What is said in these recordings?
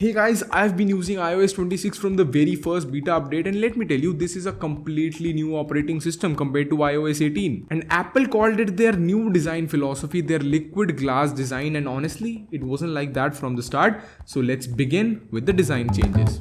Hey guys, I've been using iOS 26 from the very first beta update, and let me tell you, this is a completely new operating system compared to iOS 18. And Apple called it their new design philosophy, their liquid glass design, and honestly, it wasn't like that from the start. So let's begin with the design changes.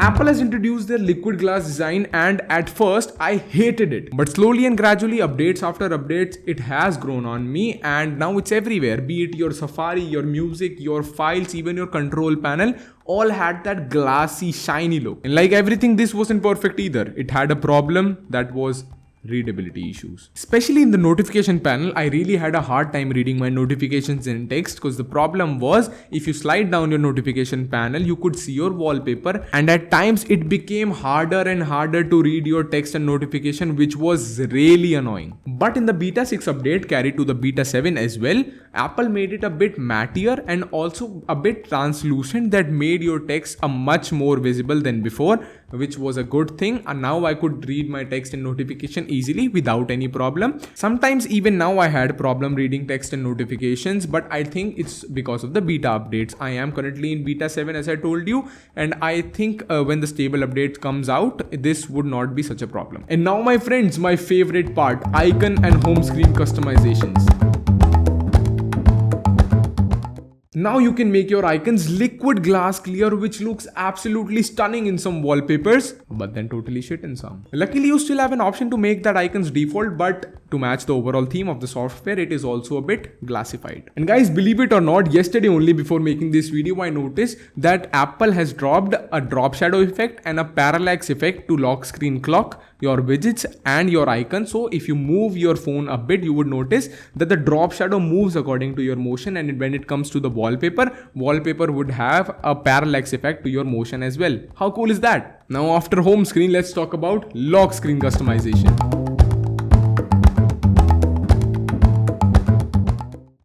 Apple has introduced their liquid glass design, and at first I hated it. But slowly and gradually, updates after updates, it has grown on me, and now it's everywhere. Be it your Safari, your music, your files, even your control panel, all had that glassy, shiny look. And like everything, this wasn't perfect either. It had a problem, that was readability issues. Especially in the notification panel, I really had a hard time reading my notifications in text, because the problem was, if you slide down your notification panel, you could see your wallpaper, and at times it became harder and harder to read your text and notification, which was really annoying. But in the beta 6 update carried to the beta 7 as well, Apple made it a bit mattier and also a bit translucent, that made your text a much more visible than before, which was a good thing. And now I could read my text and notification easily without any problem. Sometimes even now I had problem reading text and notifications, but I think it's because of the beta updates. I am currently in beta 7, as I told you, and I think when the stable update comes out, this would not be such a problem. And now, my friends, my favorite part, icon and home screen customizations. Now you can make your icons liquid glass clear, which looks absolutely stunning in some wallpapers, but then totally shit in some. Luckily, you still have an option to make that icons default, but to match the overall theme of the software, it is also a bit glassified. And guys, believe it or not, yesterday only, before making this video, I noticed that Apple has dropped a drop shadow effect and a parallax effect to lock screen clock your widgets and your icons. So if you move your phone a bit, you would notice that the drop shadow moves according to your motion, and when it comes to the wallpaper would have a parallax effect to your motion as well. How cool is that? Now, after home screen, let's talk about lock screen customization.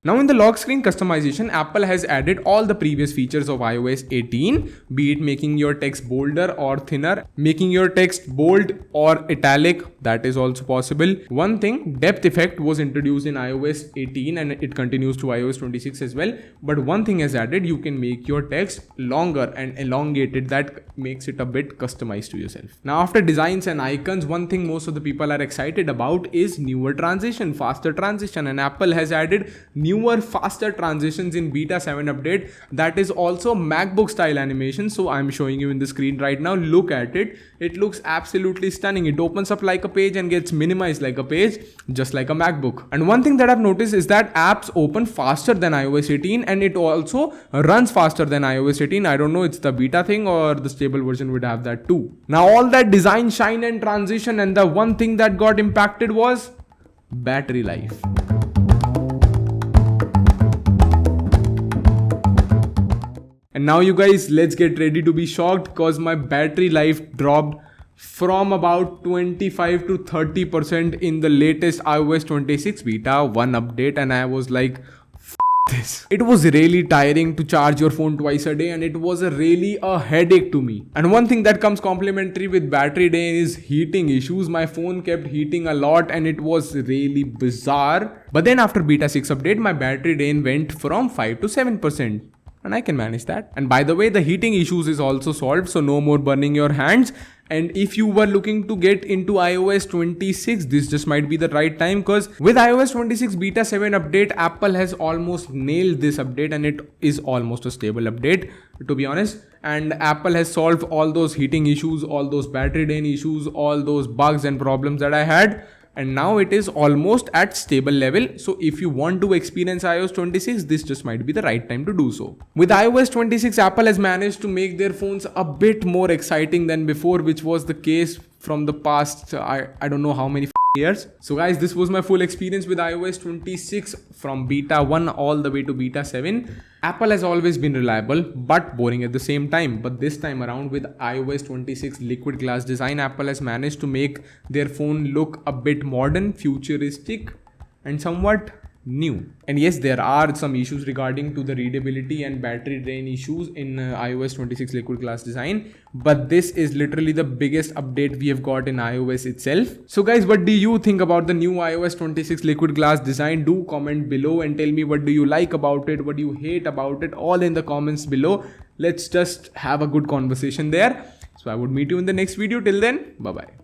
Now, in the lock screen customization, Apple has added all the previous features of iOS 18, be it making your text bolder or thinner, making your text bold or italic, that is also possible. One thing, depth effect was introduced in iOS 18 and it continues to iOS 26 as well. But one thing is added, you can make your text longer and elongated, that makes it a bit customized to yourself. Now, after designs and icons, one thing most of the people are excited about is newer transition, faster transition, and Apple has added newer, faster transitions in beta 7 update. That is also MacBook style animation. So I'm showing you in the screen right now. Look at it. It looks absolutely stunning. It opens up like a page and gets minimized like a page, just like a MacBook. And one thing that I've noticed is that apps open faster than iOS 18, and it also runs faster than iOS 18. I don't know, it's the beta thing or the stable version would have that too. Now, all that design, shine and transition, and the one thing that got impacted was battery life. And now, you guys, let's get ready to be shocked, because my battery life dropped from about 25 to 30% in the latest iOS 26 beta 1 update, and I was like, this. It was really tiring to charge your phone twice a day, and it was really a headache to me. And one thing that comes complimentary with battery drain is heating issues. My phone kept heating a lot and it was really bizarre. But then after beta 6 update, my battery drain went from 5 to 7%. And I can manage that. And by the way, the heating issues is also solved, so no more burning your hands. And if you were looking to get into iOS 26, this just might be the right time, because with iOS 26 beta 7 update, Apple has almost nailed this update, and it is almost a stable update, to be honest. And Apple has solved all those heating issues, all those battery drain issues, all those bugs and problems that I had. And now it is almost at stable level. So if you want to experience iOS 26, this just might be the right time to do so. With iOS 26, Apple has managed to make their phones a bit more exciting than before, which was the case from the past, I don't know how many years. So guys, this was my full experience with iOS 26 from beta 1 all the way to beta 7. Apple has always been reliable but boring at the same time. But this time around, with iOS 26 liquid glass design, Apple has managed to make their phone look a bit modern, futuristic, and somewhat new. And yes, there are some issues regarding to the readability and battery drain issues in iOS 26 liquid glass design, but this is literally the biggest update we have got in iOS itself. So guys, what do you think about the new iOS 26 liquid glass design? Do comment below and tell me what do you like about it, what do you hate about it, all in the comments below. Let's just have a good conversation there. So I would meet you in the next video. Till then, bye bye.